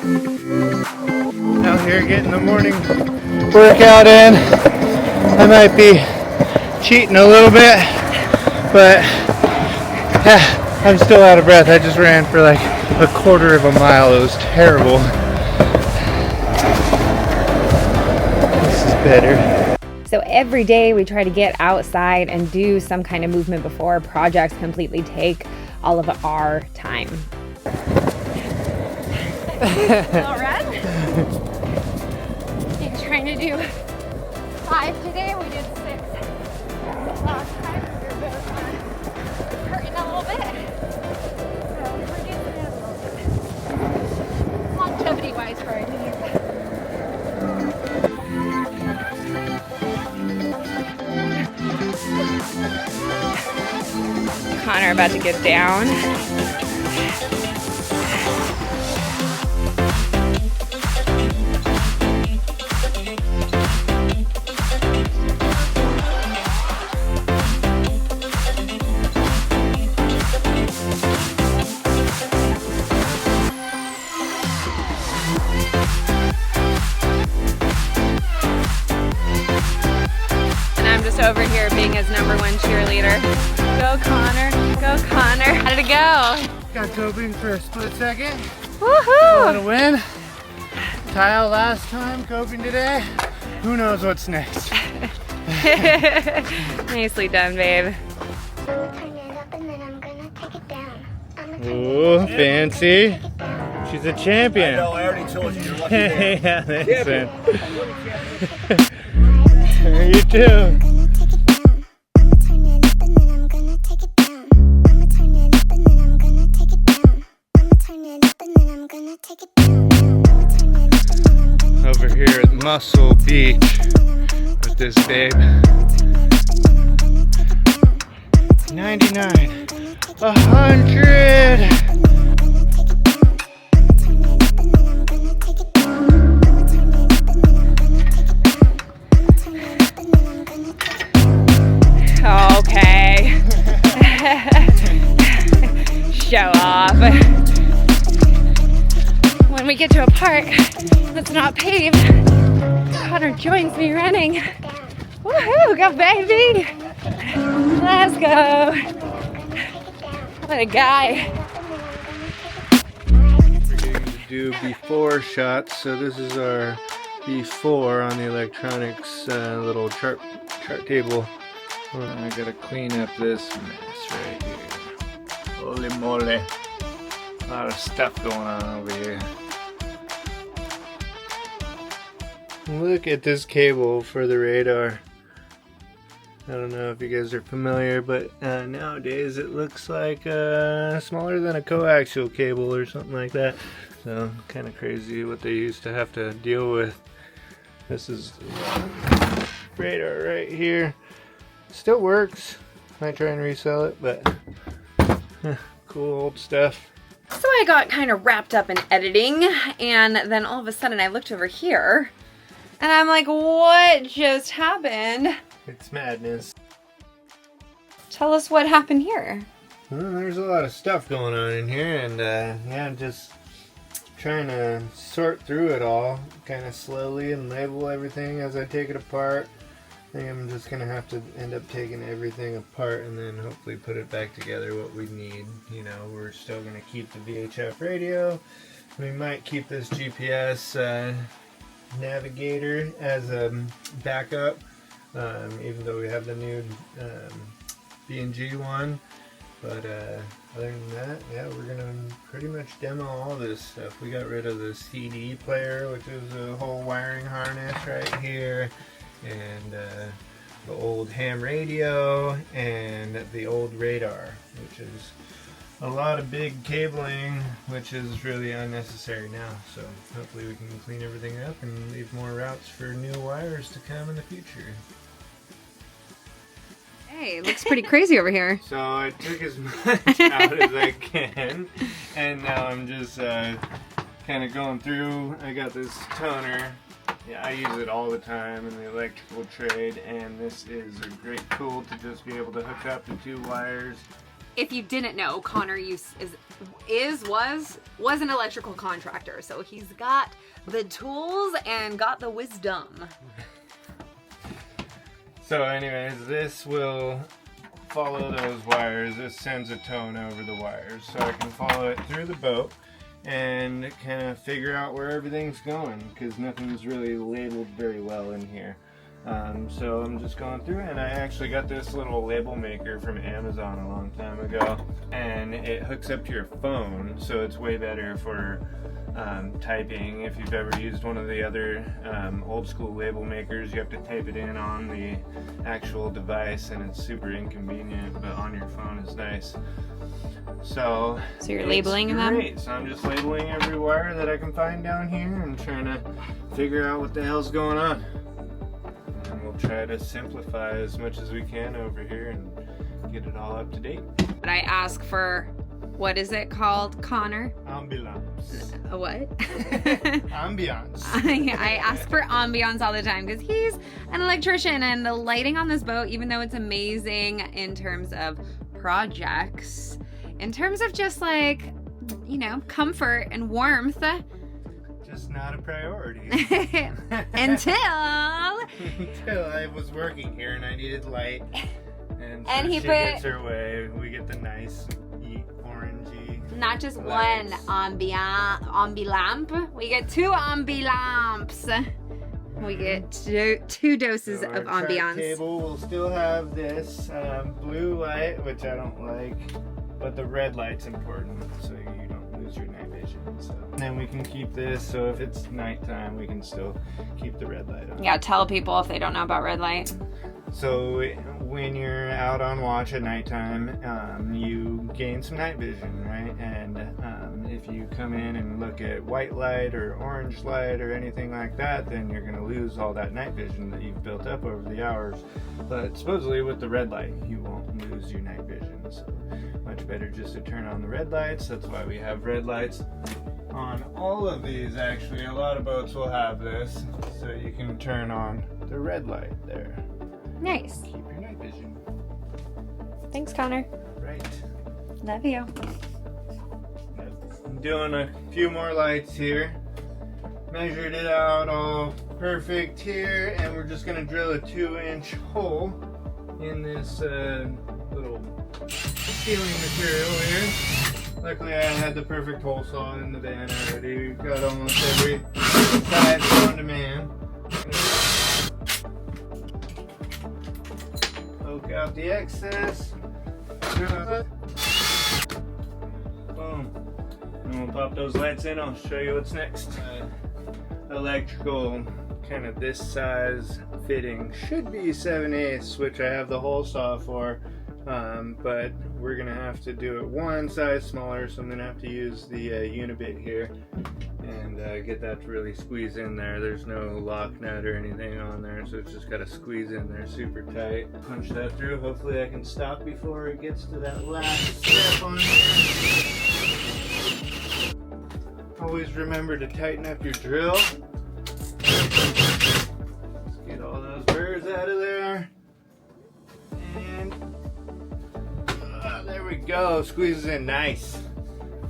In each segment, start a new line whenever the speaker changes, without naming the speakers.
Out here getting the morning workout in. I might be cheating a little bit, but I'm still out of breath. I just ran for like a quarter of a mile. It was terrible. This is better.
So every day we try to get outside and do some kind of movement before projects completely take all of our time.
All right. I'm trying to do 5 today. We did 6 last time. We were both hurting a little bit. So we're getting it a little bit. Longevity-wise for our knees.
Connor about to get down. Over here being his #1 cheerleader. Go Connor, go Connor. How did it go?
Got coping for a split second.
Woohoo!
Want to win. Tile last time, coping today. Who knows what's next?
Nicely done, babe.
Ooh, fancy. She's a champion.
I know, I already told you. You're lucky there.
Yeah, thanks, man. You too. Over here at Muscle Beach with this babe. 99, 100.
Okay. Show off. When we get to a park that's not paved, Connor joins me running. Woohoo, go baby! Let's go. What a guy.
We're going to do before shots. So this is our before on the electronics little chart table. I gotta clean up this mess right here. Holy moly. A lot of stuff going on over here. Look at this cable for the radar. I don't know if you guys are familiar, but nowadays it looks like smaller than a coaxial cable or something like that. So kind of crazy what they used to have to deal with. This is radar right here. Still works. Might try and resell it, but cool old stuff.
So I got kind of wrapped up in editing, and then all of a sudden I looked over here, and I'm like, what just happened?
It's madness.
Tell us what happened here.
Well, there's a lot of stuff going on in here, and yeah, just trying to sort through it all kind of slowly and label everything as I take it apart. I think I'm just going to have to end up taking everything apart and then hopefully put it back together what we need. You know, we're still going to keep the VHF radio. We might keep this GPS navigator as a backup, even though we have the new B&G one. But other than that, yeah, we're going to pretty much demo all this stuff. We got rid of the CD player, which is a whole wiring harness right here. And the old ham radio and the old radar, which is a lot of big cabling, which is really unnecessary now. So hopefully we can clean everything up and leave more routes for new wires to come in the future.
Hey, it looks pretty crazy over here.
So I took as much out as I can, and now I'm just kind of going through. I got this toner. Yeah, I use it all the time in the electrical trade, and this is a great tool to just be able to hook up the two wires
if you didn't know, Connor was an electrical contractor, so he's got the tools and got the wisdom.
So anyways, this will follow those wires. This sends a tone over the wires, so I can follow it through the boat and kind of figure out where everything's going, because nothing's really labeled very well in here. So I'm just going through, and I actually got this little label maker from Amazon a long time ago, and it hooks up to your phone, so it's way better for typing. If you've ever used one of the other old school label makers, you have to type it in on the actual device, and it's super inconvenient, but on your phone is nice. So
you're labeling them?
So I'm just labeling every wire that I can find down here and trying to figure out what the hell's going on. And we'll try to simplify as much as we can over here and get it all up to date.
But I ask for, what is it called, Connor?
AMBI-Lamps.
A what?
Ambiance.
I ask for Ambiance all the time because he's an electrician, and the lighting on this boat, even though it's amazing in terms of projects, in terms of just like, you know, comfort and warmth,
just not a priority.
until
I was working here and I needed light, and so
he
she
put,
gets her way. We get the nice orangey.
not just
lights.
one Ambi-Lamp, we get 2 Ambi-Lamps. We get two doses
So
of
our track
Ambiance.
table will still have this blue light, which I don't like, but the red light's important, so you don't lose your night vision. So then we can keep this, so if it's nighttime, we can still keep the red light on.
Yeah, tell people if they don't know about red light.
So when you're out on watch at nighttime, you gain some night vision, right? And if you come in and look at white light or orange light or anything like that, then you're going to lose all that night vision that you've built up over the hours. But supposedly with the red light, you won't lose your night vision. So much better just to turn on the red lights. That's why we have red lights on all of these. Actually, a lot of boats will have this, so you can turn on the red light there.
Nice.
Keep your night vision.
Thanks, Connor.
Right.
Love you.
I'm doing a few more lights here. Measured it out all perfect here, and we're just gonna drill a 2-inch hole in this little ceiling material here. Luckily I had the perfect hole saw in the van already. We've got almost every size on demand. Poke out the excess. Boom. And we'll pop those lights in. I'll show you what's next. Electrical, kind of this size fitting, should be 7/8, which I have the hole saw for, but we're gonna have to do it one size smaller, so I'm gonna have to use the unibit here and get that to really squeeze in there. There's no lock nut or anything on there, so it's just got to squeeze in there super tight. Punch that through. Hopefully I can stop before it gets to that last step on here. Always remember to tighten up your drill. Let's get all those burrs out of there. And there we go. Squeezes in nice.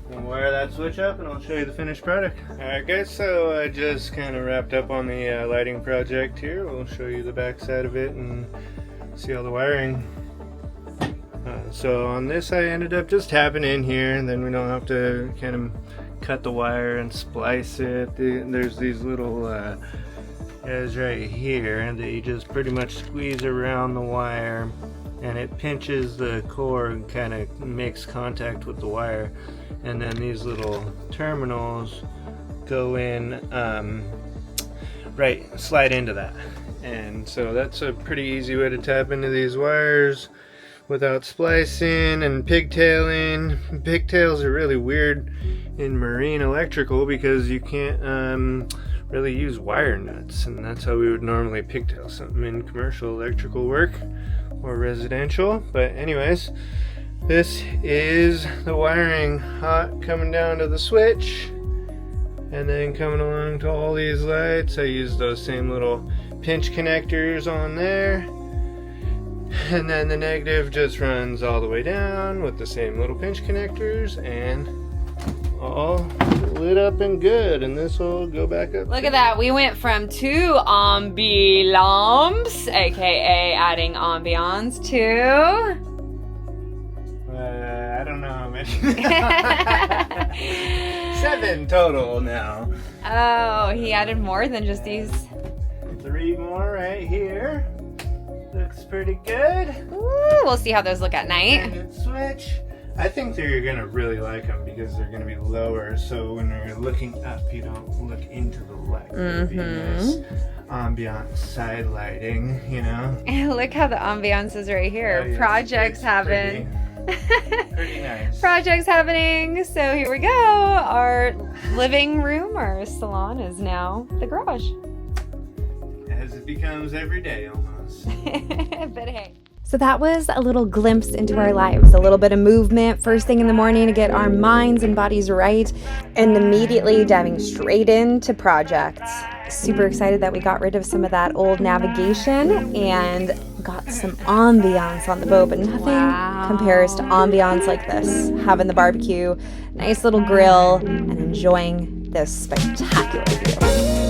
We'll wire that switch up and I'll show you the finished product. Alright guys, so I just kind of wrapped up on the lighting project here. We'll show you the back side of it and see all the wiring. So on this I ended up just tapping in here, and then we don't have to kind of cut the wire and splice it. There's these little guys right here that you just pretty much squeeze around the wire, and it pinches the core and kind of makes contact with the wire, and then these little terminals go in, slide into that. And so that's a pretty easy way to tap into these wires without splicing and pigtailing. Pigtails are really weird in marine electrical because you can't really use wire nuts, and that's how we would normally pigtail something in commercial electrical work or residential. But anyways, this is the wiring hot coming down to the switch and then coming along to all these lights. I use those same little pinch connectors on there, And then the negative just runs all the way down with the same little pinch connectors, and all lit up and good. And this will go back up.
Look at that. We went from 2 AMBI-Lamps, aka adding Ambiance, to...
I don't know how many. 7 total now.
Oh, he added more than just these.
3 more right here. Looks pretty good.
Ooh, we'll see how those look at night.
And then switch. I think they're gonna really like them because they're gonna be lower, so when you're looking up, you don't look into the light. It'll be nice ambient side lighting, you know.
Look how the ambiance is right here.
Oh, yes.
Projects
It's
happening.
Pretty nice.
Projects happening. So here we go. Our living room or salon is now the garage.
As it becomes every day almost.
But hey. So that was a little glimpse into our lives, a little bit of movement first thing in the morning to get our minds and bodies right, and immediately diving straight into projects. Super excited that we got rid of some of that old navigation and got some ambiance on the boat, but nothing compares to ambiance like this. Having the barbecue, nice little grill, and enjoying this spectacular view.